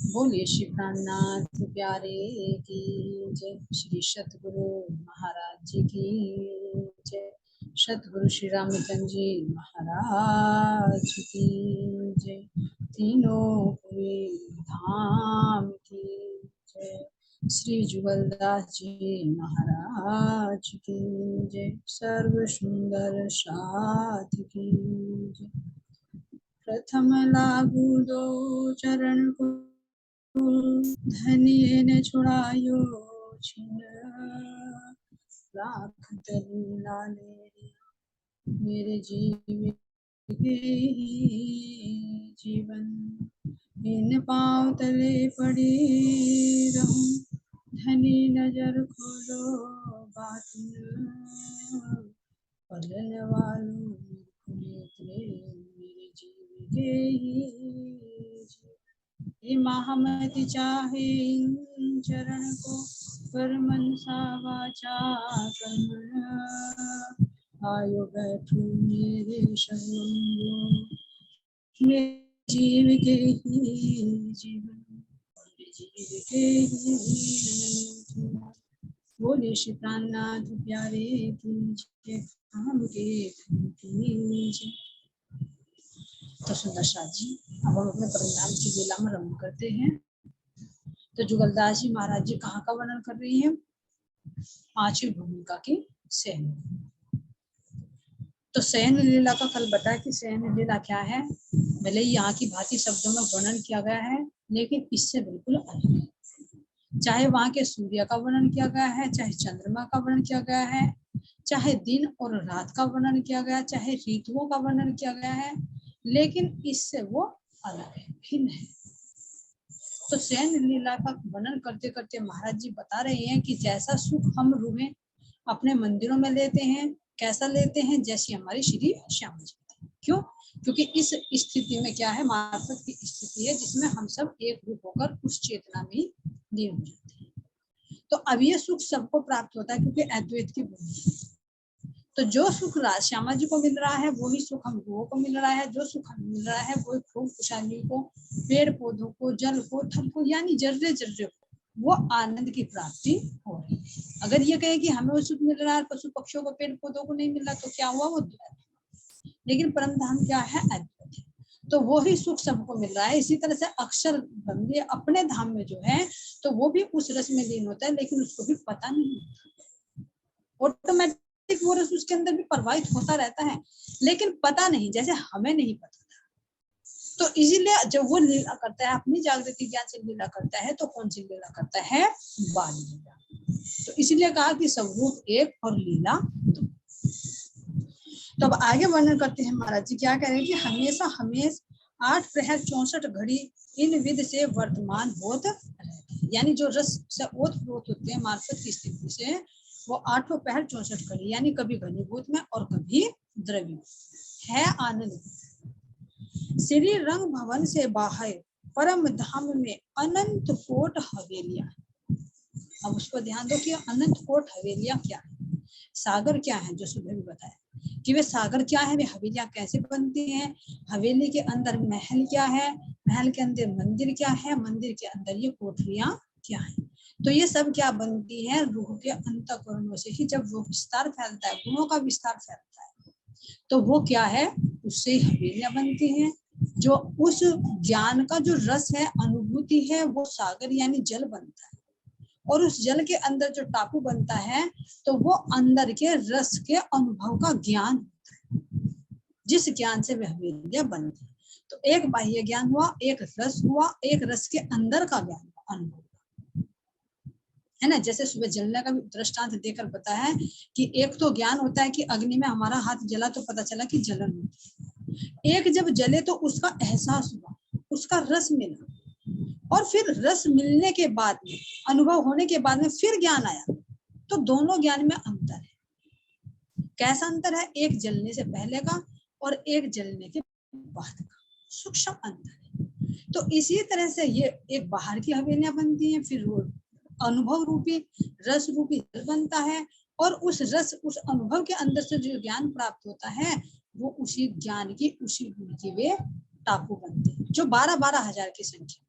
बोलिए श्री प्राणनाथ प्यारे की जय। श्री सतगुरु महाराज जी की जय। सतगुरु श्री रामचंद्र जी महाराज की जय। तीनों पुरी धाम की जय। श्री जुगलदास जी महाराज की जय। सर्व सुंदर साथ की जय। प्रथम लागू दो चरण को धनिये ने छुड़ायो छिन लाख लाले मेरे जीव के जीवन इन पाँव तले पड़ी रहूं धनी नजर खोलो बात पलन वालों मेरे जीव के ये महामति चाहे इन चरण को पर मनसा वाचा कर्मण आयो बैठू मेरे संग मेरे जीव के ही जीवन मेरे जीव के ही जीवन। बोले श्री प्राणनाथ प्यारे की जय। हम के की जय। तो सुंदर साथ जी, अब हम अपने परमधाम की लीला में रमण करते हैं। तो जुगलदास जी महाराज जी कहाँ का वर्णन कर रही है? पांचवी भूमिका की शयन। तो शयन लीला का कल बताया कि शयन लीला क्या है। भले ही यहाँ की भांति शब्दों में वर्णन किया गया है, लेकिन इससे बिल्कुल अलग है। चाहे वहां के सूर्य का वर्णन किया गया है, चाहे चंद्रमा का वर्णन किया गया है, चाहे दिन और रात का वर्णन किया गया, चाहे ऋतुओं का वर्णन किया गया है, लेकिन इससे वो अलग है, भिन्न है। तो शयन लीला का वर्णन करते करते महाराज जी बता रहे हैं कि जैसा सुख हम रूहें अपने मंदिरों में लेते हैं, कैसा लेते हैं, जैसी हमारी श्री श्याम जी। क्यों? क्योंकि इस स्थिति में क्या है, मार्फत की स्थिति है जिसमें हम सब एक रूप होकर उस चेतना में लीन हो जाते हैं। तो अब ये सुख सबको प्राप्त होता है क्योंकि अद्वैत की भूमि है। तो जो सुख श्यामा जी को मिल रहा है वही सुख हम लोगों को मिल रहा है। जो सुख हमें मिल रहा है वो खूब खुशहाली को, पेड़ पौधों को, जल को, थल को, यानी जर्रे जर्रे को वो आनंद की प्राप्ति हो रही है। अगर ये कहे कि हमें वो सुख मिल रहा है, पशु पक्षियों को, पेड़ पौधों को नहीं मिल रहा, तो क्या हुआ? वो द्वैत। लेकिन परम धाम क्या है? अद्वैत। तो वो ही सुख सबको मिल रहा है। इसी तरह से अक्षर ब्रह्म अपने धाम में जो है तो वो भी उस रस में लीन होता है, लेकिन उसको भी पता नहीं होता। ऑटोमेटिक वो रस उसके अंदर भी प्रवाहित होता रहता है, लेकिन पता नहीं, जैसे हमें नहीं पता। तो इसीलिए जब वो लीला करता है, अपनी जागृति ज्ञान से लीला करता है, तो कौन सी लीला करता है? बाल लीला। तो इसीलिए कहा कि स्वरूप एक और लीला दो। तो अब आगे वर्णन करते हैं महाराज जी क्या कह रहे हैं कि हमेशा 8 प्रहर 64 घड़ी इन विध से वर्तमान होत रहते, यानी जो रस से ओतप्रोत होते हैं मार्फत की स्थिति से, वो 8 प्रहर 64 घड़ी, यानी कभी घनीभूत में और कभी द्रव्य है आनंद। श्री रंग भवन से बाहर परम धाम में अनंत कोट हवेलियां। अब उसको ध्यान दो कि अनंत कोट हवेलियां क्या है। सागर क्या है, जो सुबह भी बताया कि वे सागर क्या है, वे हवेलियां कैसे बनती हैं, हवेली के अंदर महल क्या है, महल के अंदर मंदिर क्या है, मंदिर के अंदर ये कोठरियां क्या है। तो ये सब क्या बनती है? रूह के अंतःकरणों से ही जब वो विस्तार फैलता है, गुणों का विस्तार फैलता है, तो वो क्या है? उससे हवेलियां बनती हैं। जो उस ज्ञान का जो रस है, अनुभूति है, वो सागर यानी जल बनता है। और उस जल के अंदर जो टापू बनता है, तो वो अंदर के रस के अनुभव का ज्ञान होता है, जिस ज्ञान से वह हवेलियां बनती है। तो एक बाह्य ज्ञान हुआ, एक रस हुआ, एक रस के अंदर का ज्ञान अनुभव है ना। जैसे सुबह जलने का भी दृष्टांत देकर बताया है कि एक तो ज्ञान होता है कि अग्नि में हमारा हाथ जला तो पता चला कि जलन होती है। एक जब जले तो उसका एहसास हुआ, उसका रस मिला, और फिर रस मिलने के बाद में, अनुभव होने के बाद में फिर ज्ञान आया। तो दोनों ज्ञान में अंतर है। कैसा अंतर है? एक जलने से पहले का और एक जलने के बाद का सूक्ष्म अंतर है। तो इसी तरह से ये एक बाहर की हवेलियां बनती हैं, फिर अनुभव रूपी रस रूपी बनता है, और उस रस, उस अनुभव के अंदर से जो ज्ञान प्राप्त होता है, वो उसी ज्ञान की, उसी गुण की वे टापू बनते हैं, जो 12-12 हजार की संख्या।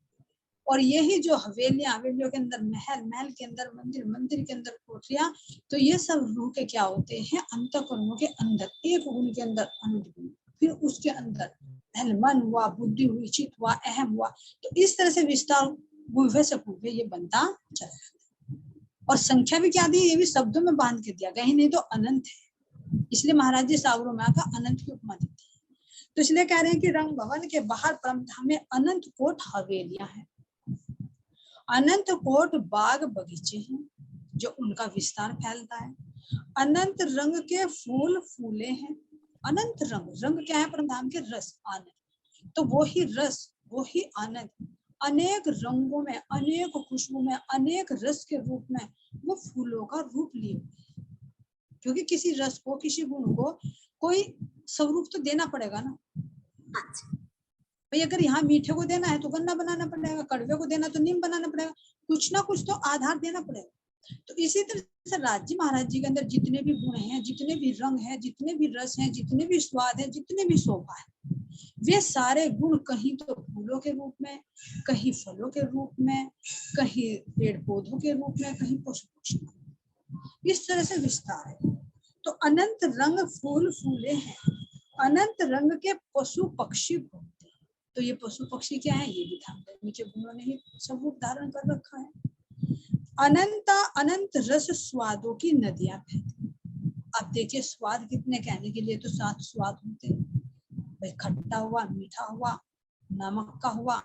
और यही जो हवेलियां, हवेलियों के अंदर महल, महल के अंदर मंदिर, मंदिर के अंदर कोठरियां, तो ये सब रूह के क्या होते हैं, अंतःकरणों के अंदर, एक गुण के अंदर अनंत गुण, फिर उसके अंदर पहले मन हुआ, बुद्धि हुई, चित हुआ, अहम हुआ, तो इस तरह से विस्तार गुहे से गुहे ये बनता चला जाता। और संख्या भी क्या दी, ये भी शब्दों में बांध के दिया, कहीं नहीं तो अनंत है, इसलिए महाराज जी सागरों में आकर अनंत की उपमा देती है। तो इसलिए कह रहे हैं कि रंग भवन के बाहर परमधाम में अनंत कोट हवेलियां हैं, अनंत कोट बाग बगीचे हैं जो उनका विस्तार फैलता है, अनंत रंग के फूल फूले हैं, अनंत रंग, रंग क्या है परमधाम के, रस, आनंद, तो वो ही रस, वो ही आनंद, अनेक रंगों में, अनेक खुशबू में, अनेक रस के रूप में वो फूलों का रूप लिए हुए, क्योंकि किसी रस को, किसी गुण को कोई स्वरूप तो देना पड़ेगा ना। भाई अगर यहाँ मीठे को देना है तो गन्ना बनाना पड़ेगा, कड़वे को देना तो नीम बनाना पड़ेगा, कुछ ना कुछ तो आधार देना पड़ेगा। तो इसी तरह से राज जी महाराज जी के अंदर जितने भी गुण हैं, जितने भी रंग हैं, जितने भी रस हैं, जितने भी स्वाद हैं, जितने भी शोभा है, वे सारे गुण कहीं तो फूलों के रूप में, कहीं फलों के रूप में, कहीं पेड़ पौधों के रूप में, कहीं पशु पक्षी, इस तरह से विस्तार है। तो अनंत रंग फूल फूले हैं, अनंत रंग के पशु पक्षी घूमते, तो ये पशु पक्षी क्या है, ये भी धाम के गुणों ने ही सब रूप धारण कर रखा है। अनंत अनंत रस स्वादों की नदियां बहती, अब देखिए स्वाद कितने, कहने के लिए तो 7 स्वाद होते हैं भाई, खट्टा हुआ, मीठा हुआ, नमक का हुआ,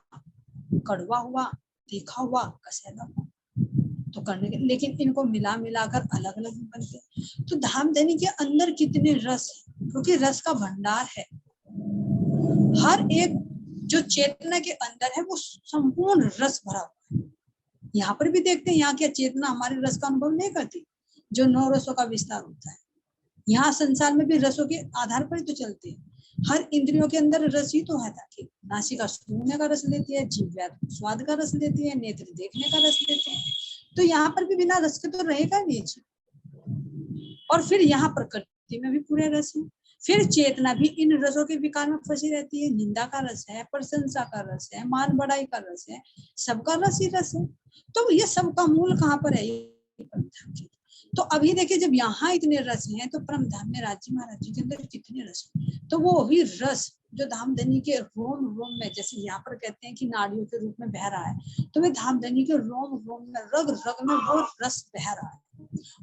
कड़वा हुआ, तीखा हुआ, कसेला हुआ, तो करने के, लेकिन इनको मिला मिलाकर अलग अलग बनते। तो धामधनी के अंदर कितने रस है, क्योंकि रस का भंडार है, हर एक जो चेतना के अंदर है वो संपूर्ण रस भरा हुआ है। यहाँ पर भी देखते हैं, यहाँ क्या चेतना हमारे रस का अनुभव नहीं करती, जो 9 रसों का विस्तार होता है, यहाँ संसार में भी रसों के आधार पर तो चलते हैं। हर इंद्रियों के अंदर रस ही तो है, ताकि नासिका सूंघने का रस लेती है, जीभ स्वाद का रस लेती है, नेत्र देखने का रस लेते हैं, तो यहाँ पर भी बिना रस के तो रहेगा नहीं। और फिर यहाँ प्रकृति में भी पूरे रस है, फिर चेतना भी इन रसों के विकार में फंसी रहती है, निंदा का रस है, प्रशंसा का रस है, मान बढ़ाई का रस है, सबका रस ही रस है। तो ये सबका मूल कहाँ पर है, परमधाम की। तो अभी देखिए जब यहाँ इतने रस हैं, तो परमधाम में राज जी महाराज जी के अंदर कितने रस हैं, तो वो ही रस जो धामधनी के रोम रोम में, जैसे यहाँ पर कहते हैं कि नाड़ियों के रूप में बह रहा है, तो वे धामधनी के रोम रोम में, रग रग में वो रस बह रहा है।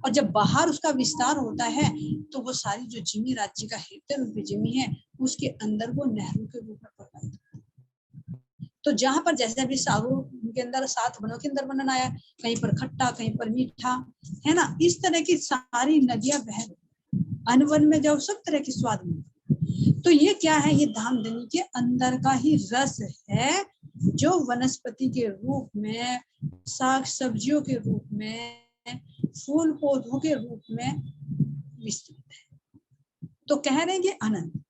और जब बाहर उसका विस्तार होता है, तो वो सारी जो जिमी राज्य का हृदय रूपी जिमी है, उसके अंदर वो नहरों के रूप में प्रवाहित होता है। तो जहां पर जैसे अभी सागरों के अंदर 7 वनों के अंदर वर्णन आया, कहीं पर खट्टा, कहीं पर मीठा, है ना, इस तरह की सारी नदियां बह रही, अनवन में जाओ सब तरह की स्वाद मिलती। तो ये क्या है, ये धामधनी के अंदर का ही रस है, जो वनस्पति के रूप में, साग सब्जियों के रूप में, फूल पौधों के रूप में विस्तृत है। तो कह रहे हैं कि अनंत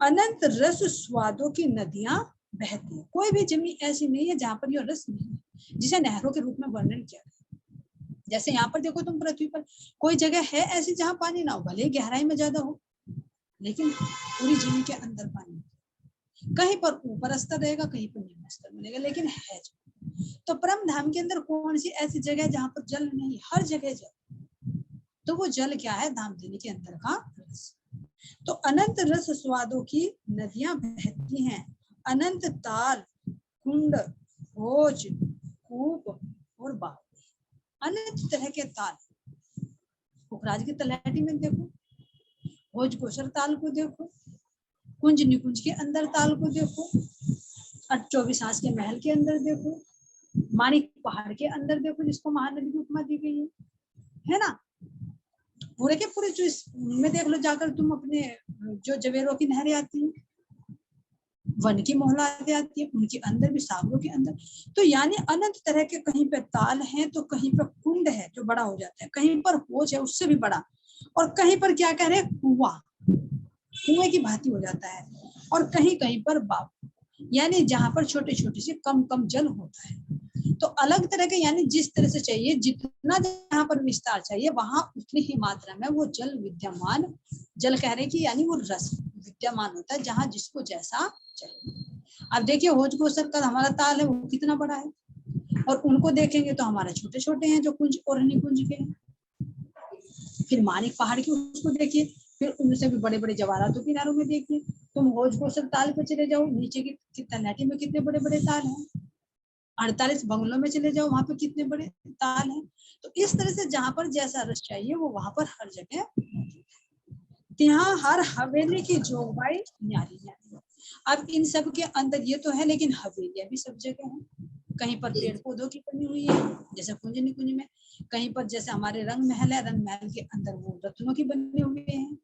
अनंत रस स्वादों की नदियां बहती है, कोई भी जमीन ऐसी नहीं है जहां पर यह रस नहीं है, जिसे नहरों के रूप में वर्णन किया गया। जैसे यहाँ पर देखो तुम, पृथ्वी पर कोई जगह है ऐसी जहां पानी ना हो, भले गहराई में ज्यादा हो, लेकिन पूरी जमीन के अंदर पानी, कहीं पर ऊपर स्तर रहेगा, कहीं पर निम्न स्तर मिलेगा, लेकिन है। तो परम धाम के अंदर कौन सी ऐसी जगह जहां पर जल नहीं, हर जगह जल, तो वो जल क्या है, धामधनी के अंदर का रस। तो अनंत रस स्वादों की नदियां बहती हैं, अनंत ताल, कुंड, भोज, कूप और बाग, अनंत तरह के ताल। पुखराज की तलहटी में देखो, भोज गोचर ताल को देखो, कुंज निकुंज के अंदर ताल को देखो, 24 के महल के अंदर देखो, मानिक पहाड़ के अंदर देखो, जिसको महानदी की उपमा दी गई है ना, पूरे के पूरे जो में देख लो जाकर तुम, अपने जो जवेरों की नहरें आती हैं, वन की मोहलाते आती है, उनके अंदर भी, सागरों के अंदर। तो यानी अनंत तरह के, कहीं पे ताल है तो कहीं पर कुंड है जो बड़ा हो जाता है, कहीं पर होज है उससे भी बड़ा, और कहीं पर क्या कह रहे हैं, कुआं, कुएं की भांति हो जाता है, और कहीं कहीं पर बाप, यानी जहां पर छोटे छोटे से कम कम जल होता है। तो अलग तरह के, यानी जिस तरह से चाहिए, जितना जहां पर विस्तार चाहिए, वहां उतनी ही मात्रा में वो जल विद्यमान, जल कह रहे कि यानी वो रस विद्यमान होता है, जहां जिसको जैसा चाहिए। अब देखिए होज कोसर का हमारा ताल है वो कितना बड़ा है, और उनको देखेंगे तो हमारे छोटे छोटे हैं जो कुंज और निकुंज के हैं। फिर मानिक पहाड़ की उसको देखिए, फिर उनसे भी बड़े बड़े जवाहरातों किनारों में देखिए। तुम होज कोसर ताल पे चले जाओ, नीचे की तलहटी में कितने बड़े बड़े ताल हैं। 48 बंगलों में चले जाओ, वहां पे कितने बड़े ताल हैं। तो इस तरह से जहां पर जैसा रस चाहिए वो वहां पर हर जगह यहाँ हर हवेली की जोगबाई न्यारी न्यारी। अब इन सब के अंदर ये तो है, लेकिन हवेलियां भी सब जगह हैं। कहीं पर पेड़ पौधों की बनी हुई है जैसे कुंज निकुंज में, कहीं पर जैसे हमारे रंग महल है, रंग महल के अंदर वो रत्नों की बने हुए हैं,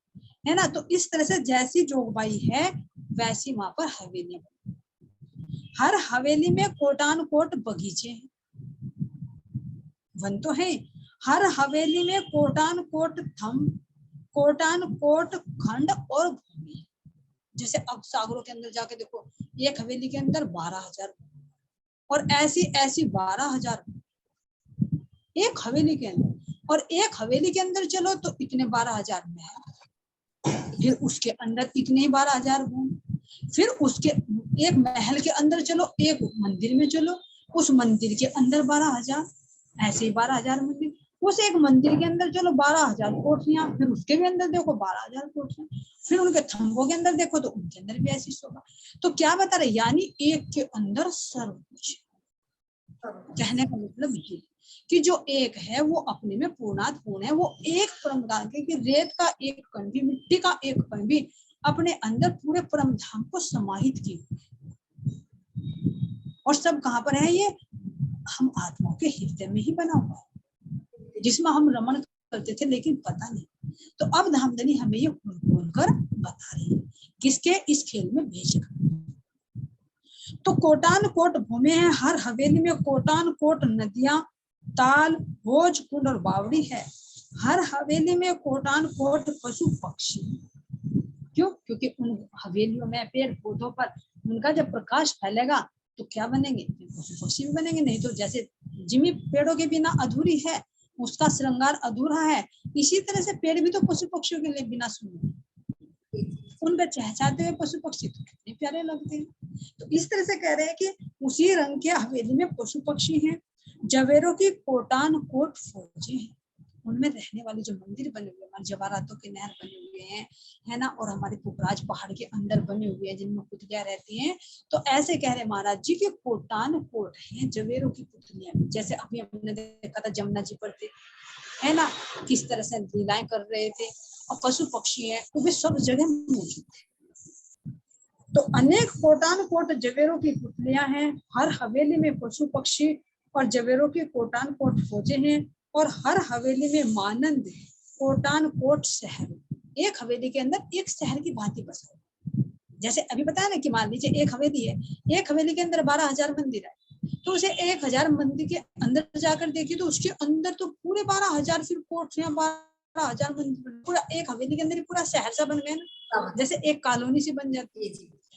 है ना। तो इस तरह से जैसी जोगबाई है वैसी वहां पर हवेलियां। हर हवेली में कोटान कोट बगीचे हैं, वन तो है। हर हवेली में कोटान कोट थम, कोटान कोट खंड और भूमि। जैसे अब सागरों के अंदर जाके देखो, एक हवेली के अंदर 12,000 और ऐसी ऐसी 12,000 एक हवेली के अंदर, और एक हवेली के अंदर चलो तो इतने 12,000 महल, फिर उसके अंदर इतने ही 12,000 भूमि, फिर उसके एक महल के अंदर चलो, एक मंदिर में चलो, उस मंदिर के अंदर 12,000, ऐसे ही 12,000 मंदिर, उस एक मंदिर के अंदर चलो 12,000 कोठरियां, फिर उसके भी अंदर देखो 12,000 कोठरियां, फिर उनके थंबों के अंदर देखो तो उनके अंदर भी ऐसी शोभा। तो क्या बता रहे, यानी एक के अंदर सर्व कुछ। कहने का मतलब ये कि जो एक है वो अपने में पूर्णात पूर्ण है। वो एक परम धाम के कि रेत का एक कण भी, मिट्टी का एक कण भी अपने अंदर पूरे परम धाम को समाहित किए। और सब कहाँ पर है, ये हम आत्मा के हृदय में ही बना हुआ है, जिसमें हम रमण करते थे लेकिन पता नहीं। तो अब धामधनी हमें ये खोल खोल कर बता रही है, किसके इस खेल में भेजकर। तो कोटान कोट भूमि है, हर हवेली में कोटान कोट नदियां, ताल, भोज, कुंड और बावड़ी है। हर हवेली में कोटान कोट पशु पक्षी। क्यों? क्योंकि उन हवेलियों में पेड़ पौधों पर उनका जब प्रकाश फैलेगा तो क्या बनेंगे, पशु पक्षी भी बनेंगे। नहीं तो जैसे जिमी पेड़ों के बिना अधूरी है, उसका श्रृंगार अधूरा है, इसी तरह से पेड़ भी तो पशु पक्षियों के लिए बिना सुने, उनका चहचहाते हुए पशु पक्षी तो कितने प्यारे लगते हैं। तो इस तरह से कह रहे हैं कि उसी रंग के हवेली में पशु पक्षी हैं, जवेरों की कोटान कोट फौजें हैं, उनमें रहने वाले जो मंदिर बने हुए हैं, जवाहरातों के नहर बने हुए हैं, है ना, और हमारे पुखराज पहाड़ के अंदर बने हुए हैं जिनमें पुतलियां रहती हैं। तो ऐसे कह रहे महाराज जी के कोटान कोट हैं जवेरों की पुतलियां। जैसे अभी हमने देखा था जमुना जी पर थे, है ना, किस तरह से लीलाएं कर रहे थे, और पशु पक्षी हैं वो भी सब जगह मौजूद थे। तो अनेक कोटान कोट जवेरों की पुतलियां हैं, हर हवेली में पशु पक्षी और जवेरों की कोटान कोट फौजें हैं, और हर हवेली में मानंद कोटान कोट शहर। एक हवेली के अंदर एक शहर की भांति बसा है। जैसे अभी बताया ना कि मान लीजिए एक हवेली है, एक हवेली के अंदर 12,000 मंदिर है, तो उसे 1,000 मंदिर के अंदर जाकर देखिए तो उसके अंदर तो पूरे 12,000 फिर कोठरियां, 12,000 मंदिर, पूरा एक हवेली के अंदर ही पूरा शहर सा बन गया ना, जैसे एक कॉलोनी सी बन जाती है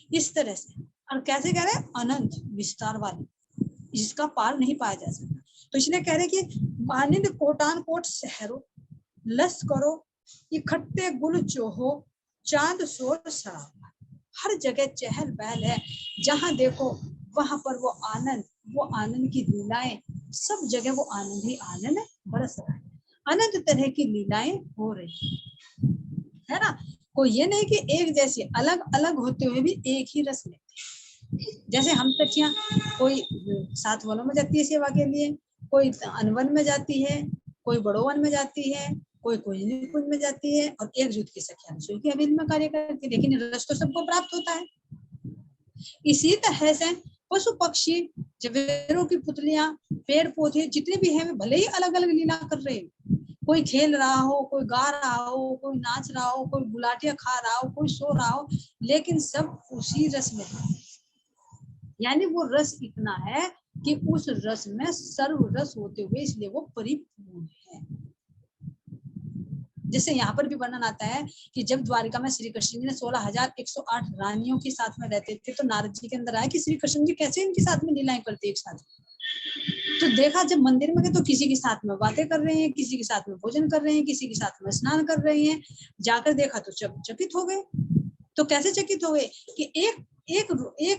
इस तरह से। और कैसे कह रहे हैं, अनंत विस्तार वाली, जिसका पार नहीं पाया जा सकता। तो इसलिए कह रहे कि मानिंद कोटान कोट शहरों, लस करो इकट्ठे गुल चोहो, चांद शोर शराब। हर जगह चहल पहल है, जहां देखो वहां पर वो आनंद की लीलाएं, सब जगह वो आनंद ही आनंद बरस रहा है, अनंत तरह की लीलाएं हो रही है ना। कोई ये नहीं कि एक जैसी, अलग अलग होते हुए भी एक ही रस लेते। जैसे हम सखियां, कोई 7 वनों में जाती है सेवा के लिए, कोई अनवन में जाती है, कोई बड़ो वन में जाती है, कोई कुंज में जाती है, और एकजुट की सखियां रसोई की हवेली में कार्य करती है, लेकिन रस तो सबको प्राप्त होता है। इसी तरह से पशु पक्षी, जवेरों की पुतलियां, पेड़ पौधे जितने भी हैं, भले ही अलग अलग लीला कर रहे हैं, कोई खेल रहा हो, कोई गा रहा हो, कोई नाच रहा हो, कोई गुलाटियां खा रहा हो, कोई सो रहा हो, लेकिन सब उसी रस में है। यानी वो रस इतना है कि उस रस में सर्व रस होते हुए इसलिए वो परिपूर्ण है। जैसे यहाँ पर भी वर्णन आता है कि जब द्वारिका में श्री कृष्ण जी ने 16,108 रानियों के साथ में रहते थे, तो नारद जी के अंदर आया कि श्री कृष्ण जी कैसे इनके साथ में लीलाएं करते एक साथ। तो देखा जब मंदिर में गए तो किसी के साथ में बातें कर रहे हैं, किसी के साथ में भोजन कर रहे हैं, किसी के साथ में स्नान कर रहे हैं। जाकर देखा तो चकित हो गए तो कैसे चकित हुए कि एक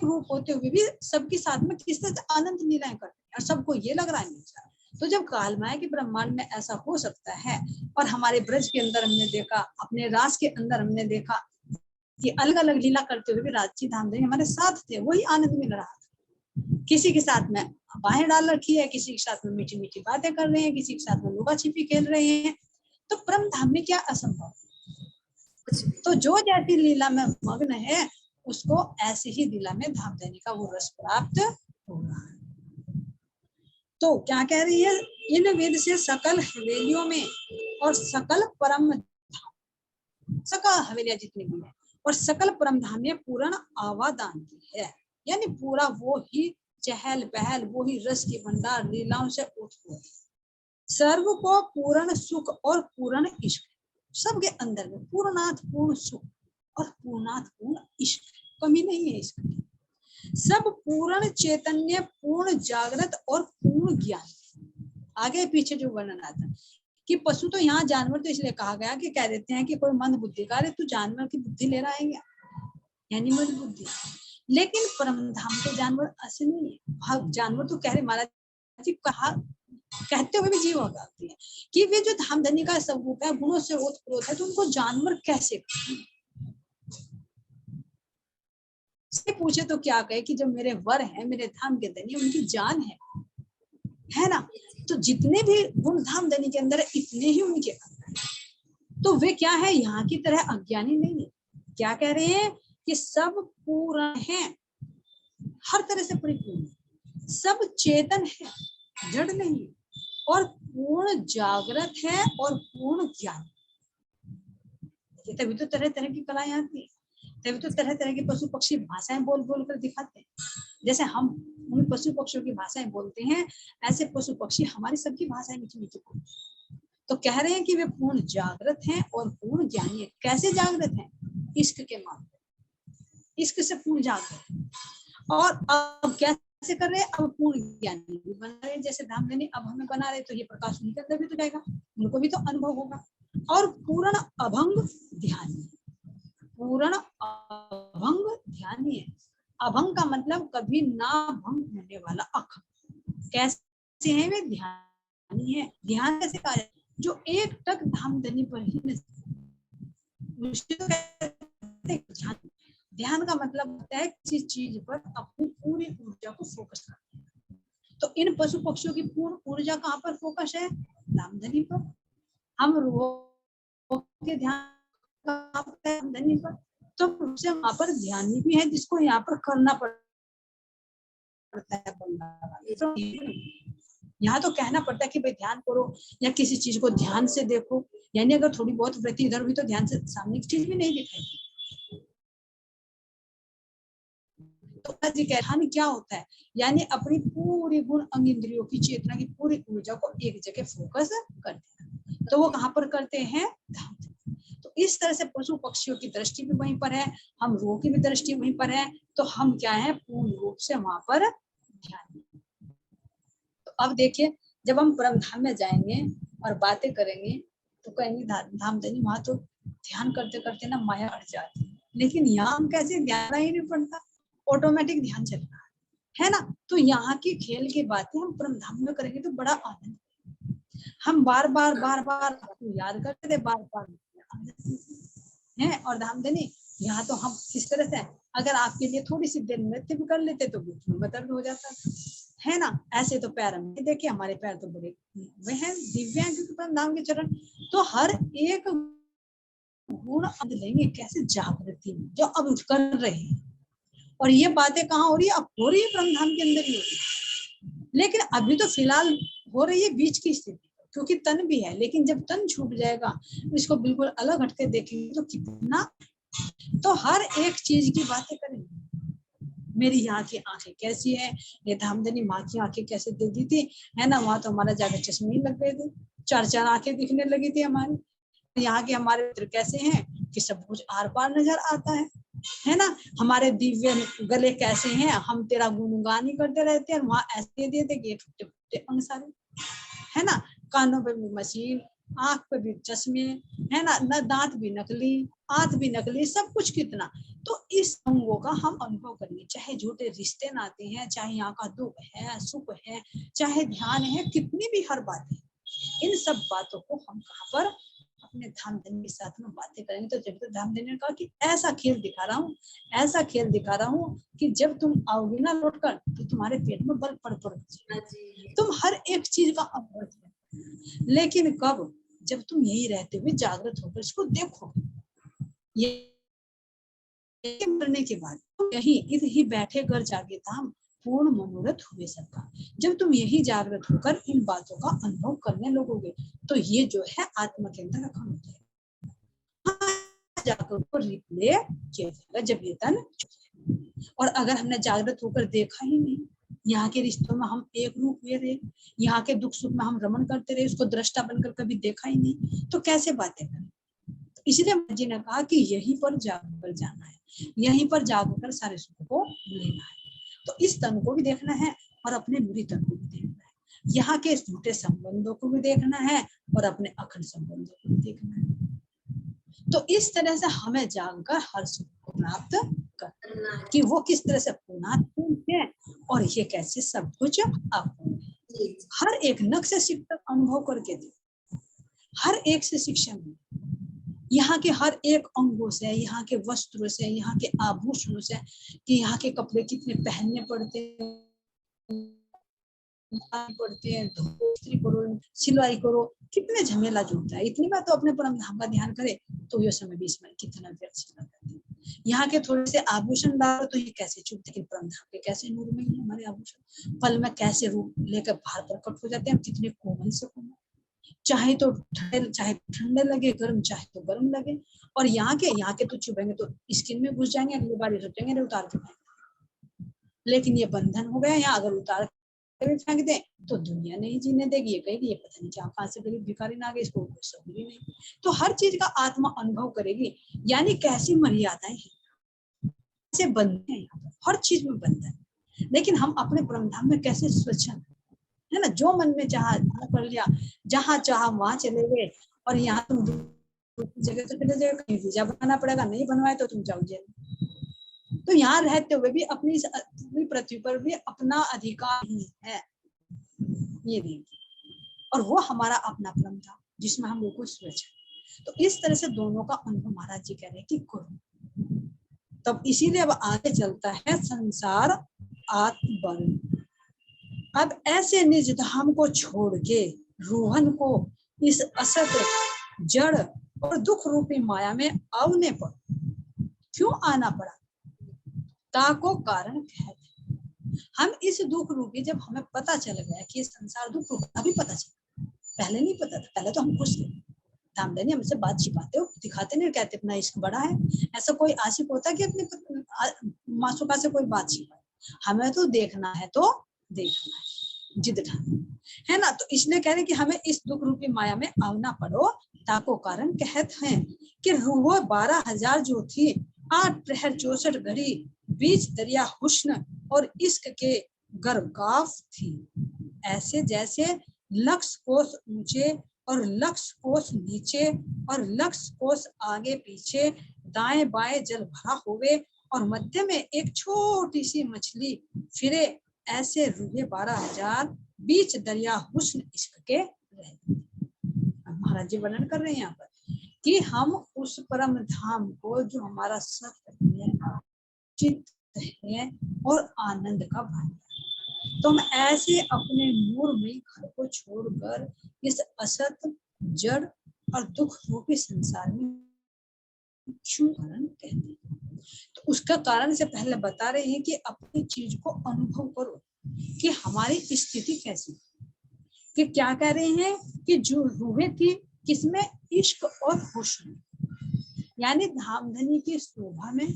रूप होते हुए भी सबके साथ में किस तरह से अनंत लीलाएं करते हैं और सबको ये लग रहा है नहीं। तो जब काल माया के ब्रह्मांड में ऐसा हो सकता है और हमारे ब्रज के अंदर हमने देखा, अपने रास के अंदर हमने देखा कि अलग अलग लीला करते हुए भी रांची धामधनी हमारे साथ थे, वही आनंद मिल रहा था। किसी के साथ में बाहें डाल रखी है, किसी के साथ में मीठी मीठी बातें कर रहे हैं, किसी के साथ में लुका छिपी खेल रहे हैं। तो परम धाम में क्या असंभव? तो जो जैसी लीला में मग्न है उसको ऐसी ही लीला में धाम देने का वो रस प्राप्त हो रहा है। तो क्या कह रही है, इन वेद से सकल हवेलियों में और सकल परम धाम, सकल हवेलियां जितनी भी है और सकल परम धाम में पूर्ण आवादान की है, यानी पूरा वो ही चहल पहल, वो ही रस की भंडार लीलाओं से उत्पन्न, सर्व को पूर्ण सुख और पूर्ण इश्क, सबके अंदर में पूर्णार्थ पूर्ण सुख और पूर्णार्थ पूर्ण इश्क, कमी नहीं है इसकी। सब पूर्ण चैतन्य, पूर्ण जागृत और पूर्ण ज्ञान। आगे पीछे जो वर्णन आता है कि पशु तो यहाँ जानवर तो इसलिए कहा गया कि कह देते हैं कि कोई मंद बुद्धि का, तू जानवर की बुद्धि ले रहा है क्या, यानी मंद बुद्धि। लेकिन परम धाम के जानवर ऐसे नहीं है। जानवर तो कह रहे महाराज जी, कहा कहते हुए भी जीव होती है कि वे जो धामधनी का स्वरूप है, गुणों से ओतप्रोत है, तो उनको जानवर कैसे पूछे तो क्या कहे कि जब मेरे वर हैं, मेरे धाम के धनी, उनकी जान है ना। तो जितने भी गुण धाम धनी के अंदर है इतने ही उनके अंदर है। तो वे क्या है, यहाँ की तरह अज्ञानी नहीं है। क्या कह रहे हैं कि सब पूर्ण है, हर तरह से परिपूर्ण, सब चेतन है, जड़ नहीं, और पूर्ण जागृत है और पूर्ण ज्ञान। तभी तो तरह तरह की कलाएं आती है, तभी तो तरह तरह के पशु पक्षी भाषाएं बोल बोल कर दिखाते हैं। जैसे हम उन पशु पक्षियों की भाषाएं बोलते हैं, ऐसे पशु पक्षी हमारी सबकी भाषाएं मीठी मीठी बोलते। तो कह रहे हैं कि वे पूर्ण जागृत हैं और पूर्ण ज्ञानी है। कैसे जागृत हैं? इश्क के माध्यम, इश्क से पूर्ण जागृत। और अब कैसे कर रहे हैं? अब पूर्ण ज्ञानी भी बना रहे हैं। जैसे धामधनी अब हमें बना रहे, तो ये प्रकाश उनके अंदर भी तो जाएगा, उनको भी तो अनुभव होगा। और पूर्ण अभंग ध्यान, पूर्ण अभंग ध्यान है। अभंग का मतलब कभी ना भंग होने वाला अखंड। कैसे है वे? ध्यानी है। ध्यान कैसे कहा जाए? जो एक टक धामधनी पर ही ध्यान। ध्यान का मतलब होता है किसी चीज पर अपनी पूरी ऊर्जा को फोकस करना। तो इन पशु पक्षियों की पूर्ण ऊर्जा कहाँ पर फोकस है? धामधनी पर। हम रोह के ध्यान धामधनी पर, तो उससे वहां पर ध्यान भी है जिसको यहाँ पर करना पड़ता है। यहाँ तो कहना पड़ता है कि भाई ध्यान करो या किसी चीज को ध्यान से देखो, यानी अगर थोड़ी बहुत वृत्ति इधर हुई तो ध्यान से सामने की चीज भी नहीं दिखाई। तो ध्यान क्या होता है? यानी अपनी पूरी गुण अंग इंद्रियों की चेतना की पूरी ऊर्जा को एक जगह फोकस करते हैं। तो वो कहाँ पर करते हैं? तो इस तरह से पशु पक्षियों की दृष्टि भी वहीं पर है, हम रूह की भी दृष्टि वहीं पर है। तो हम क्या है? पूर्ण रूप से वहां पर ध्यान। तो अब देखिए, जब हम परम धाम में जाएंगे और बातें करेंगे तो कहेंगे धामधनी वहां तो ध्यान करते करते ना माया अड़ जाती है, लेकिन यहाँ हम कैसे ध्यान ही नहीं पड़ता, ऑटोमेटिक ध्यान चल रहा है ना। तो यहाँ की खेल की बातें हम परम धाम में करेंगे तो बड़ा आनंद, हम बार बार याद करते थे, बार बार है। और धामधनी यहाँ तो हम इस तरह से, अगर आपके लिए थोड़ी सी देर नृत्य भी कर लेते तो भी दर्द हो जाता है ना। ऐसे तो पैर हम देखिए, हमारे पैर तो बड़े वे हैं दिव्यांग नाम के चरण। तो हर एक गुण लेंगे कैसे जागृति जो अब कर रहे हैं। और ये बातें कहाँ हो रही है? अब हो रही है ब्रह्मधाम के अंदर ही हो रही है। लेकिन अभी तो फिलहाल हो रही है बीच की स्थिति, क्योंकि तन भी है। लेकिन जब तन छूट जाएगा तो इसको बिल्कुल अलग हटके देखेंगे तो कितना, तो हर एक चीज की बातें करेंगे। मेरी यहाँ की आंखें कैसी है, ये धामधनी माँ की आंखें कैसे दिखती थी, है ना। वहां तो हमारा ज्यादा चश्मे लग गए थे, चार चार आंखें दिखने लगी थी हमारी। यहाँ के हमारे मित्र कैसे हैं कि सब कुछ आर पार नजर आता है ना। हमारे दिव्य गले कैसे हैं, हम तेरा गुणगान ही करते रहते हैं। वहां ऐसे देते कि ये टूटे फूटे अंग सारे, है ना। कानों पे मशीन, आंख पे भी चश्मे, है ना, न दांत भी नकली, आंख भी नकली, सब कुछ कितना। तो इस अंगों का हम अनुभव करेंगे, चाहे झूठे रिश्ते नाते हैं, चाहे यहाँ का दुख है, सुख है, चाहे ध्यान है, कितनी भी हर बात है, इन सब बातों को हम कहाँ पर अपने धाम धनी के साथ में बातें करेंगे। तो जब धाम धनी ने कहा कि ऐसा खेल दिखा रहा हूँ, ऐसा खेल दिखा रहा हूँ कि जब तुम आओगे ना लौट कर तो तुम्हारे पेट में बल पड़ तुम हर एक चीज का अनुभव है। लेकिन कब? जब तुम यही रहते हुए जागृत होकर इसको देखोगे। ये मरने के बाद यही इधर ही बैठे घर जागे धाम, पूर्ण मनोरथ हुए सबका। जब तुम यही जागृत होकर इन बातों का अनुभव करने लगोगे तो ये जो है आत्मा के अंदर रखा हो जाएगा, जाकर उसको रिप्ले किया जाएगा जब ये तन। और अगर हमने जागृत होकर देखा ही नहीं, यहाँ के रिश्तों में हम एक रूप हुए रहे, यहाँ के दुख सुख में हम रमन करते रहे, उसको दृष्टा बनकर कभी देखा ही नहीं, तो कैसे बातें करें। इसलिए जी ने कहा कि यहीं पर जाकर जाना है, यहीं पर जाकर सारे सुख को लेना है। तो इस तन को भी देखना है और अपने बुरी तन को भी देखना है, यहाँ के झूठे संबंधों को भी देखना है और अपने अखंड संबंधों को भी देखना है। तो इस तरह से हमें जानकर हर सुख को प्राप्त करना है कि वो किस तरह से पूर्णात्म है और ये कैसे सब कुछ अपूर्ण है। हर एक नख से शिक्षक अनुभव करके दे, हर एक से शिक्षा मिले, यहाँ के हर एक अंगों से, यहाँ के वस्त्रों से, यहाँ के आभूषणों से, कि यहाँ के कपड़े कितने पहनने पड़ते हैं, धोती करो, सिलाई करो, कितने झमेला जुड़ता है। इतनी बार तो अपने परम धाम का ध्यान करे तो ये समय भी इसमें कितना व्यर्थ चला जाता है। यहाँ के थोड़े से आभूषण डालो तो ये कैसे चुभते हैं, परम धाम के कैसे नूर में हमारे आभूषण पल में कैसे रूप लेकर बाहर प्रकट हो जाते हैं, कितने कोमल से कोमल, चाहे तो ठंडे लगे गर्म, चाहे तो गर्म लगे। और यहाँ के तो चुभेंगे तो स्किन में घुस जाएंगे, अगली बार सोचेंगे उतार के फेंक। लेकिन ये बंधन हो गया, यहाँ अगर उतार के फेंक दे तो दुनिया नहीं जीने देगी, ये कहेगी ये पता नहीं क्या कहाँ से गरीब भिखारी ना आ गए, इसको कोई समझ ही नहीं। तो हर चीज का आत्मा अनुभव करेगी, यानी कैसी मर्यादाएं हैं, कैसे बंधन है, यहाँ पर हर चीज में बंधन है। लेकिन हम अपने परमधाम में कैसे स्वच्छंद है ना, जो मन में चाहा कर लिया, जहां चाहा वहां चले गए। और यहाँ तुम जगह तो चले जाओ, कहीं वीजा बनाना पड़ेगा, नहीं बनवाए तो तुम जाओ जेल। तो यहाँ रहते हुए भी अपनी पृथ्वी पर भी अपना अधिकार ही है, ये नहीं। और वो हमारा अपना क्रम था जिसमें हम बिल्कुल स्वच्छ है। तो इस तरह से दोनों का अनुभव महाराज जी कह रहे हैं कि करो। तब इसीलिए अब आगे चलता है संसार आत्मबल। अब ऐसे निज धाम को छोड़ के रूहन को इस असत जड़ और दुख रूपी माया में आवने पर क्यों आना पड़ा, ताको कारण कहते। हम इस दुख रूपी, जब हमें पता चल गया कि ये संसार दुख रूपी, अभी पता चला, पहले नहीं पता था, पहले तो हम खुश थे। धामधनी हमसे बात छिपाते हो, दिखाते नहीं, कहते अपना इश्क बड़ा है। ऐसा कोई आशिक होता कि अपने मासूका से कोई बात छिपाए, हमें तो देखना है तो देखना है, जिद ठान है ना। तो इसलिए कह रहे कि हमें इस दुख रूपी माया में आवना पड़ो, ताको कारण कहते हैं कि रूह 12,000 जो थी, 8 प्रहर 64 घड़ी, बीच दरिया हुस्न और इश्क के गर्गाफ थी। ऐसे जैसे लक्ष कोस ऊंचे और लक्ष कोस नीचे और लक्ष कोस आगे पीछे दाएं बाएं जल भरा होवे और मध्य में एक छोटी सी मछली फिरे, ऐसे रूहे 12,000 बीच दरिया हुस्न इश्क के रहे। महाराज जी वर्णन कर रहे हैं यहाँ पर कि हम उस परम धाम को, जो हमारा सत्य है, चित्त है और आनंद का भांडार, तो हम ऐसे अपने नूरमयी घर को छोड़कर इस असत जड़ और दुख रूपी संसार में क्यों कारण कहते हैं। तो उसका कारण से पहले बता रहे हैं कि अपनी चीज को अनुभव करो कि हमारी स्थिति कैसी, कि क्या कह रहे हैं कि जो रूहें थी किसमें, इश्क और हुस्न, यानी धामधनी की शोभा में,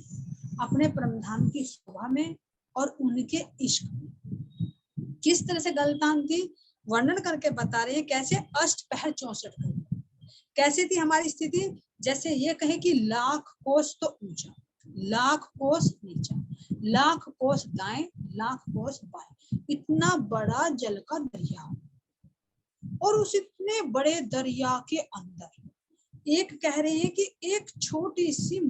अपने परमधाम की शोभा में और उनके इश्क में किस तरह से गलतान थी, वर्णन करके बता रहे हैं। कैसे, अष्ट पहर 64 घड़ी कैसे थी हमारी स्थिति, जैसे ये कहे कि लाख कोस तो ऊंचा, लाख कोस नीचा, लाख कोस दाएं, लाख कोस बाएं, इतना बड़ा जल का दरिया, और उस इतने बड़े दरिया के अंदर एक कह रहे हैं कि एक छोटी सी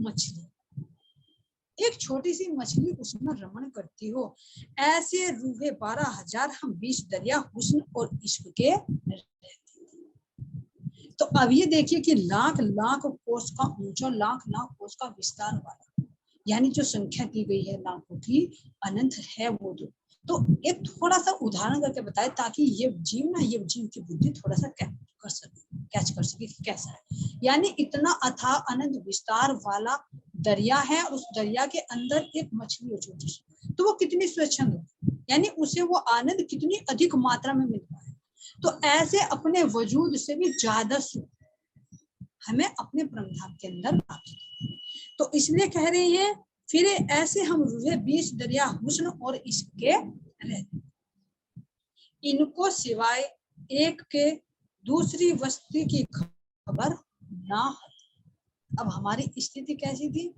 मछली उसमें रमण करती हो। ऐसे रूहे 12,000 हम 20 दरिया हुस्न और इश्क के रहते। तो अब ये देखिए कि लाख लाख कोस का ऊंचा, लाख लाख कोस का विस्तार वाला, यानी जो संख्या दी गई है लाखों की, अनंत है वो। तो एक थोड़ा सा उदाहरण करके बताए ताकि ये जीव की बुद्धि थोड़ा सा कैच कर सके कैसा है। यानी इतना अथाह अनंत विस्तार वाला दरिया है, उस दरिया के अंदर एक मछली हो छोटी सी, तो वो कितनी स्वच्छंद हो, यानी उसे वो आनंद कितनी अधिक मात्रा में मिल रहा है। तो ऐसे अपने वजूद से भी ज्यादा सुख हमें अपने परमधाम के अंदर प्राप्त है। तो इसलिए कह रहे हैं फिर ऐसे हम रूहे 20 दरिया हुस्न और इसके रहते, इनको सिवाय एक के दूसरी वस्तु की खबर ना हो। अब हमारी स्थिति कैसी थी,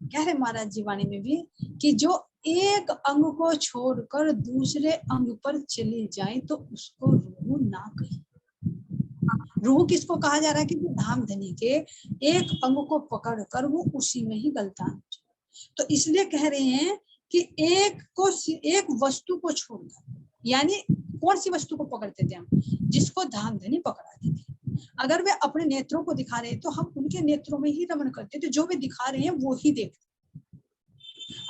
कह रहे महाराज जी वाणी में भी कि जो एक अंग को छोड़कर दूसरे अंग पर चली जाए तो उसको रूह ना कहे। रूह किसको कहा जा रहा है कि धाम धनी के एक अंग को पकड़कर वो उसी में ही गलता। तो इसलिए कह रहे हैं कि एक वस्तु को छोड़कर, यानी कौन सी वस्तु को पकड़ते थे हम, जिसको धाम धनी पकड़ाते थे। अगर वे अपने नेत्रों को दिखा रहे हैं तो हम उनके नेत्रों में ही रमण करते थे, जो वे दिखा रहे हैं वो ही देखते।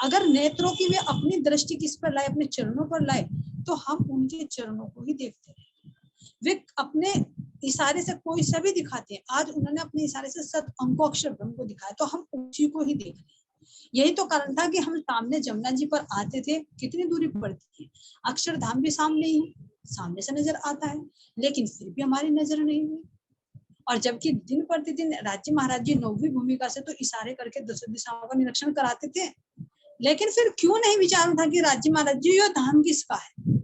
अगर नेत्रों की वे अपनी दृष्टि किस पर लाए, अपने चरणों पर लाए, तो हम उनके चरणों को ही देखते हैं। वे अपने इशारे से कोई सा भी दिखाते हैं, आज उन्होंने अपने इशारे से सत अंको अक्षर ब्रह्म को दिखाया, तो हम उसी को ही देख रहे हैं। यही तो कारण था कि हम सामने जमुना जी पर आते थे, कितनी दूरी पड़ती है, अक्षरधाम भी सामने ही, सामने से नजर आता है, लेकिन फिर भी हमारी नजर नहीं हुई। और जबकि दिन प्रतिदिन राज्य महाराज जी 9वीं भूमिका से तो इशारे करके 10 दिशाओं का निरीक्षण कराते थे, लेकिन फिर क्यों नहीं विचार था कि राज्य महाराज जी ये धाम किसका है।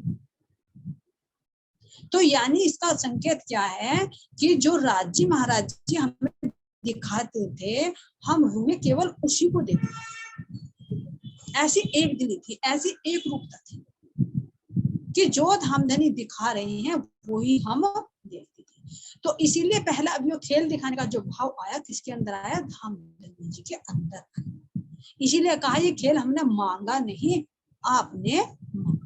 तो यानी इसका संकेत क्या है कि जो राज्य महाराज जी हमें दिखाते थे, हम रूहें केवल उसी को देखते। ऐसी एक दिली थी, ऐसी एक रूपता थी कि जो धामधनी दिखा रहे हैं वही हम देखते थे। तो इसीलिए पहला अभी वो खेल दिखाने का जो भाव आया, किसके अंदर आया, धामधनी जी के अंदर। इसीलिए कहा ये खेल हमने मांगा नहीं, आपने मांगा।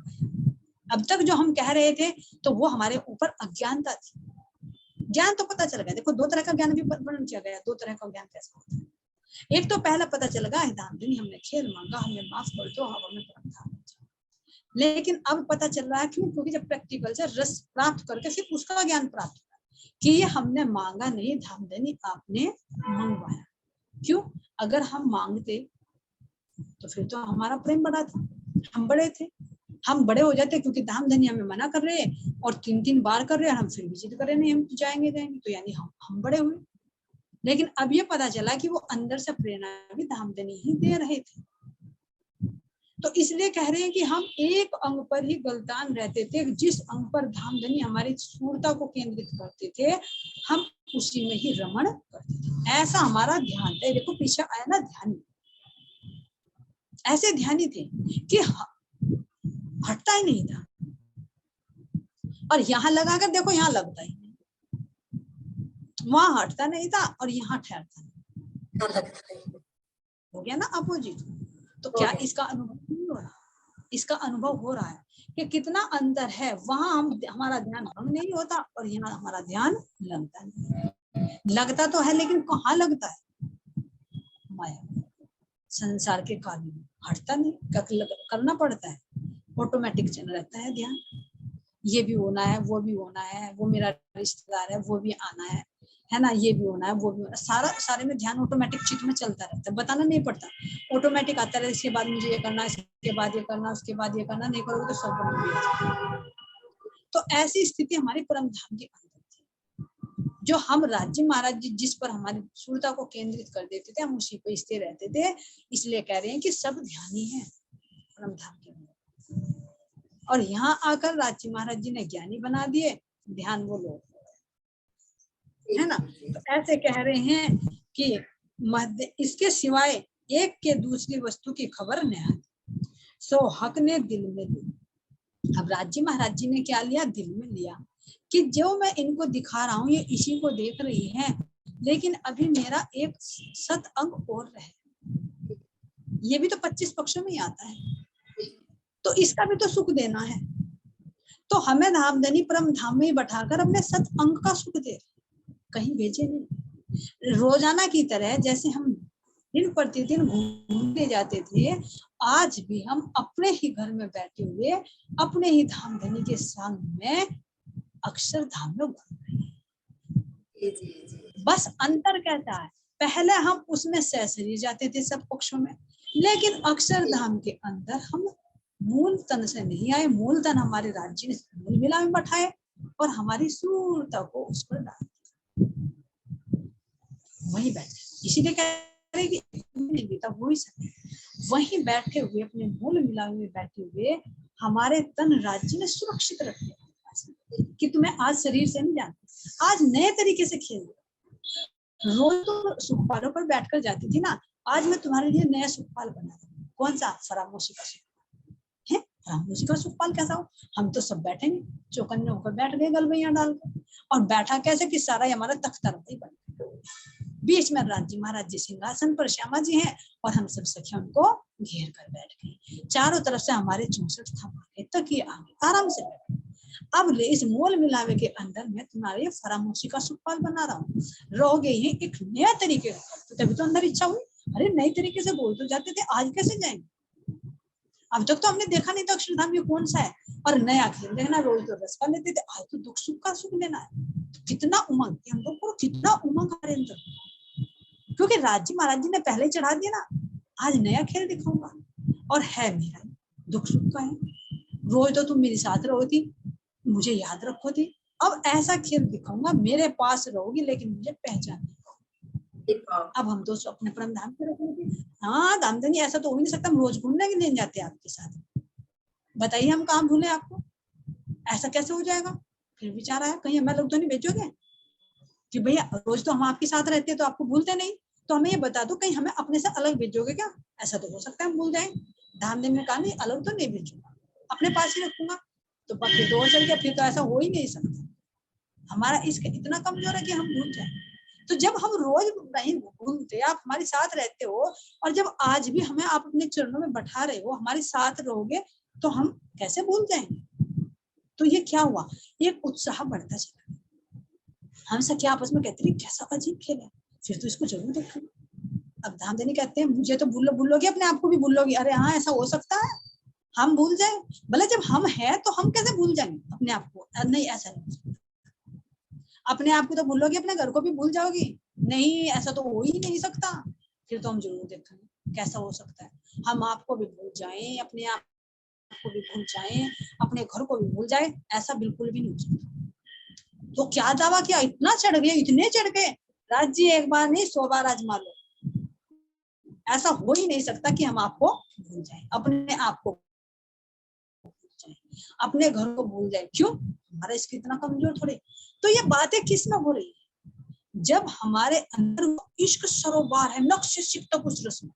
अब तक जो हम कह रहे थे तो वो हमारे ऊपर अज्ञानता थी। ज्ञान तो पता चल गया, देखो 2 तरह का ज्ञान भी वर्णन किया गया। 2 तरह का ज्ञान कैसा होता है, एक तो पहला पता चल गया धामधनी हमने खेल मांगा, हमें माफ कर दो, अब हमें परमधाम। लेकिन अब पता चल रहा है क्यों, क्योंकि जब प्रैक्टिकल से रस प्राप्त करके फिर उसका ज्ञान प्राप्त हुआ कि ये हमने मांगा नहीं, धामधनी आपने मंगवाया। क्यों, अगर हम मांगते तो फिर तो हमारा प्रेम बड़ा था, हम बड़े थे, हम बड़े हो जाते, क्योंकि धामधनी हमें मना कर रहे हैं और 3-3 बार कर रहे हैं, हम फिर भी जिद कर रहे नहीं हम तो जाएंगे, तो यानी हम बड़े हुए। लेकिन अब ये पता चला कि वो अंदर से प्रेरणा भी धामधनी ही दे रहे थे। तो इसलिए कह रहे हैं कि हम एक अंग पर ही गलतान रहते थे, जिस अंग पर धामधनी हमारी सूरता को केंद्रित करते थे, हम उसी में ही रमण करते थे। ऐसा हमारा ध्यान है। देखो पीछे आया ना ध्यान, ऐसे ध्यानी थे कि हटता ही नहीं था, और यहाँ लगाकर देखो यहाँ लगता ही नहीं, वहां हटता नहीं था और यहाँ ठहरता नहीं, हो गया ना अपोजिट। तो क्या इसका अनुभव नहीं हो रहा, इसका अनुभव हो रहा है कि कितना अंतर है। वहां हमारा ध्यान भंग नहीं होता और यहाँ हमारा ध्यान लगता नहीं। लगता तो है लेकिन कहाँ लगता है, माया संसार के काल में हटता नहीं, करना पड़ता है, ऑटोमेटिक चल रहता है ध्यान। ये भी होना है, वो भी होना है, वो मेरा रिश्तेदार है, वो भी आना है ना, ये भी होना है, वो भी होना है, सारे में ध्यान ऑटोमेटिक चित्त में चलता रहता है, बताना नहीं पड़ता, ऑटोमेटिक आता है। इसके बाद मुझे ये करना, इसके बाद ये करना, उसके बाद ये करना, नहीं करोगे तो सब बन गया। तो ऐसी स्थिति हमारी परम धाम के अंदर थी, जो हम राज्य महाराज जी जिस पर हमारी सूरता को केंद्रित कर देते थे, हम उसी पे स्थिर रहते थे। इसलिए कह रहे हैं कि सब ध्यानी है परम धाम के अंदर, और यहाँ आकर राज्य महाराज जी ने ज्ञानी बना दिए, ध्यान वो लोग, है ना। तो ऐसे कह रहे हैं कि इसके सिवाय एक के दूसरी वस्तु की खबर नहीं आती, सो हक ने दिल में ली। अब राज्य महाराज जी ने क्या लिया, दिल में लिया, कि जो मैं इनको दिखा रहा हूँ ये इसी को देख रही है, लेकिन अभी मेरा एक सत अंग और रहे, ये भी तो 25 पक्षों में ही आता है, तो इसका भी तो सुख देना है। तो हमें धामधनी परम धाम में बैठाकर अपने सत अंग का सुख दे, कहीं भेजे नहीं। रोजाना की तरह जैसे हम दिन प्रतिदिन घूमने जाते थे, आज भी हम अपने ही घर में बैठे हुए अपने ही धामधनी के संग में अक्षरधाम में घूम रहे हैं। बस अंतर कहता है, पहले हम उसमें सहसरी जाते थे सब पक्षों में, लेकिन अक्षरधाम के अंदर हम मूल तन से नहीं आए। मूल तन हमारे राज्य ने मूल मिला में बैठाए और हमारी सूरता को उस पर डाल वहीं बैठे। इसीलिए कह रहे कि नहीं बीता वही समय, वहीं बैठे हुए अपने मूल मिला में बैठे हुए हमारे तन राज्य ने सुरक्षित रखे कि तुम्हें आज शरीर से नहीं जानते, आज नए तरीके से खेल। रोज तो सुखपालों पर बैठकर जाती थी ना, आज मैं तुम्हारे लिए नया सुखपाल बना रहा हूँ। कौन सा? फरामोशी का सुखपाल है। फरामोशी का सुखपाल कैसा हो? हम तो सब बैठेंगे, चौकन्ने होकर बैठ गए गलबैया डालकर, और बैठा कैसे कि सारा हमारा तख्ता रही बन, बीच में राज्य महाराज जी सिंहासन पर श्यामा जी हैं और हम सब सखिया उनको घेर कर बैठ गए। चारों तरफ से हमारे 64 थमाके तक ये आगे आराम से बैठे। अब इस मोल मिलावे के अंदर मैं तुम्हारे फरामोशी का सुखपाल बना रहा हूँ, रहोगे ही एक नया तरीके, तो तभी तो अंदर इच्छा हुई, अरे नए तरीके से बोल तो जाते थे, आज कैसे जाएंगे? अब तक तो हमने देखा नहीं था अक्षरधाम ये कौन सा है, और नया खेल देखना, रोज तो रस का लेते थे, आज तो दुख सुख का सुख लेना है। तो कितना उमंग, हम लोग को कितना उमंग हमारे अंदर, क्योंकि राज्य महाराज जी ने पहले चढ़ा दिया ना, आज नया खेल दिखाऊंगा और है मेरा दुख सुख का है। रोज तो तुम मेरे साथ रहोगी, मुझे याद रखो थी, अब ऐसा खेल दिखाऊंगा, मेरे पास रहोगी लेकिन मुझे पहचान नहीं। अब हम तो अपने परम धाम पे रखेंगे। हाँ धामधनी, ऐसा तो हो ही नहीं सकता हम रोज घूमने के लिए जाते आपके साथ, बताइए हम कहाँ भूले आपको, ऐसा कैसे हो जाएगा? फिर विचार आया कहीं हमें लोग तो नहीं भेजोगे कि भैया रोज तो हम आपके साथ रहते हैं तो आपको भूलते नहीं, तो हमें ये बता दो कहीं हमें अपने से अलग भेजोगे क्या? ऐसा तो हो सकता है हम भूल जाए। धामधनी ने कहा नहीं, अलग तो नहीं भेजूंगा, अपने पास ही रखूंगा। तो फिर तो चल गया, फिर तो ऐसा हो ही नहीं सकता, हमारा इश्क इतना कमजोर है कि हम भूल जाए। तो जब हम रोज नहीं भूलते, आप हमारे साथ रहते हो, और जब आज भी हमें आप अपने चरणों में बैठा रहे हो, हमारे साथ रहोगे, तो हम कैसे भूल जाएंगे? तो ये क्या हुआ, एक उत्साह बढ़ता चला। हम सखी आपस में कहते हैं कैसा अजीब खेल है, फिर तो इसको जरूर देखो। अब धामधनी कहते हैं मुझे तो भूलोगे, अपने आप को भी भूलोगी। अरे हाँ, ऐसा हो सकता है हम भूल जाए? भले जब हम हैं तो हम कैसे भूल जाएंगे अपने आप को? नहीं, ऐसा नहीं, अपने आप को तो भूलोगी, अपने घर को भी भूल जाओगी? नहीं, ऐसा तो हो ही नहीं सकता। फिर तो हम जरूर देखेंगे कैसा हो सकता है, हम आपको भी भूल जाएं, अपने आप को भी भूल जाएं, अपने घर को भी भूल जाए, ऐसा बिल्कुल भी नहीं हो सकता। तो क्या दावा किया, इतना चढ़ गए, इतने चढ़ गए, राज्य एक बार नहीं 100 बार आजमा लो, ऐसा हो ही नहीं सकता कि हम आपको भूल जाएं, अपने आप को भूल जाएं, अपने घर को भूल जाए। क्यों? हमारा इसकी इतना कमजोर थोड़े। तो ये बातें किस में हो रही है? जब हमारे अंदर वो इश्क सरोवर है, नक्श सिकतक उस रस में,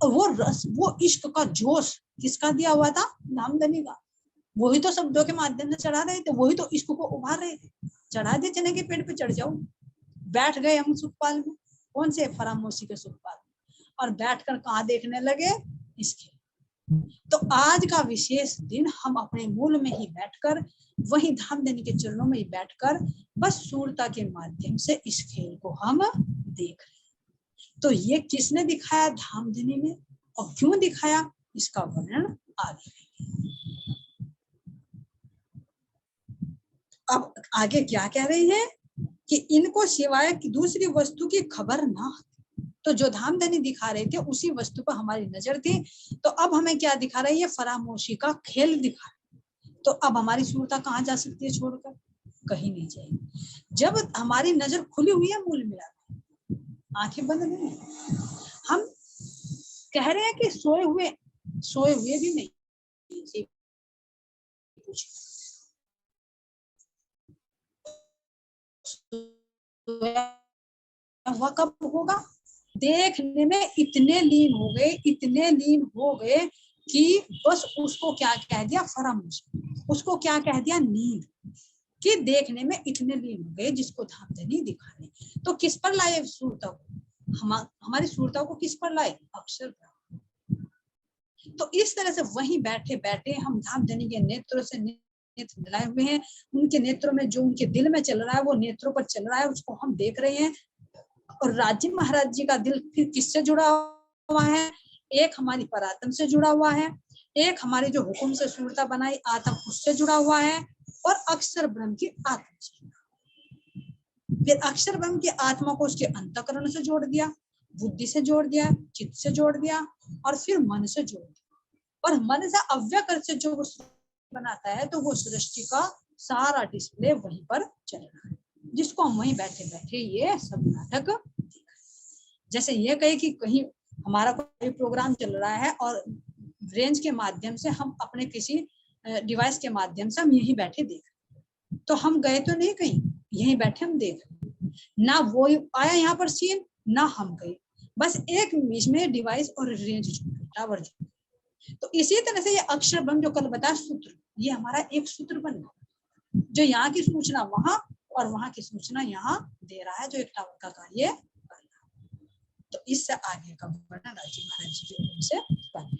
और वो रस, वो इश्क का जोश किसका दिया हुआ था? धामधनी का। वही तो शब्दों के माध्यम से चढ़ा रहे थे, वही तो इश्क को उभार रहे थे। चढ़ा दे चने के पेड़ पे चढ़ जाओ, बैठ गए हम सुखपाल में, कौन से? फरामोशी के सुखपाल, और बैठकर कहाँ देखने लगे? इसके। तो आज का विशेष दिन हम अपने मूल में ही बैठकर, वही धामधनी के चरणों में ही बैठकर, बस सूरता के माध्यम से इस खेल को हम देख रहे हैं। तो ये किसने दिखाया? धामधनी ने। और क्यों दिखाया, इसका वर्णन आगे। अब आगे क्या कह रही है कि इनको सिवाय दूसरी वस्तु की खबर ना। तो जो धामधनी दिखा रहे थे उसी वस्तु पर हमारी नजर थी, तो अब हमें क्या दिखा रही है? फरामोशी का खेल दिखा। तो अब हमारी सूरता कहाँ जा सकती है छोड़कर? कहीं नहीं जाएगी। जब हमारी नजर खुली हुई है मूल मिला, आंखें बंद नहीं है, हम कह रहे हैं कि सोए हुए भी नहीं। वह कब होगा? देखने में इतने लीन हो गए कि बस उसको क्या कह दिया? फरामोशी, उसको क्या कह दिया? नींद। कि देखने में इतने लीन हो गए जिसको धामधनी दिखाने। तो किस पर लाए सूरता को, हमारी सूरता को किस पर लाए, अक्षर ब्रह्म। तो इस तरह से वहीं बैठे बैठे हम धामधनी के नेत्रों से नेत्र मिलाए हुए हैं, उनके नेत्रों में जो उनके दिल में चल रहा है वो नेत्रों पर चल रहा है, उसको हम देख रहे हैं। और राज्य महाराज जी का दिल फिर किससे जुड़ा हुआ है, एक हमारी परात्म से जुड़ा हुआ है, एक हमारी जो हुकुम से सूरता बनाई आत्म उससे जुड़ा हुआ है, और अक्षर ब्रह्म की आत्मा से जुड़ा। फिर अक्षर ब्रह्म की आत्मा को उसके अंतःकरण से जोड़ दिया, बुद्धि से जोड़ दिया, चित्त से जोड़ दिया, और फिर मन से जोड़ दिया। और मन से अव्यक्त से जो बनाता है तो वो सृष्टि का सारा डिस्प्ले वहीं पर चल रहा है, जिसको हम वहीं बैठे बैठे ये सब नाटक। जैसे ये कहे कि कहीं हमारा कोई प्रोग्राम चल रहा है और रेंज के माध्यम से हम अपने किसी डिवाइस के माध्यम से हम यहीं बैठे देख, तो हम गए तो नहीं कहीं, यहीं बैठे हम देख, ना वो आया यहाँ पर सीन, ना हम गए, बस एक बीच में डिवाइस और रेंज टावर। तो इसी तरह से ये अक्षर ब्रह्म जो कल बताया सूत्र, ये हमारा एक सूत्र बन गया, जो यहाँ की सूचना वहां और वहां की सूचना यहाँ दे रहा है, जो एक टावर का कार्य कर रहा है। तो इससे आगे का वर्णन राज्य महाराज जी के हुक्म से कर।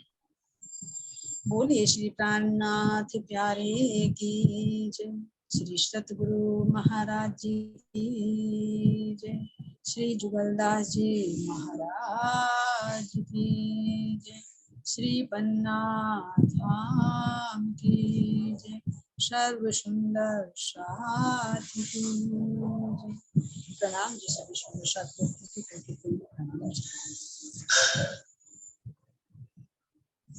बोलिए श्री प्राणनाथ प्यारे की जय, श्री सतगुरु महाराज जी की जय, श्री जुगलदास जी महाराज की जय, श्री पन्ना धाम की जय, सर्व सुंदर साथी की जय। प्रणाम जी, सभी सुंदर साथियों को प्रणाम।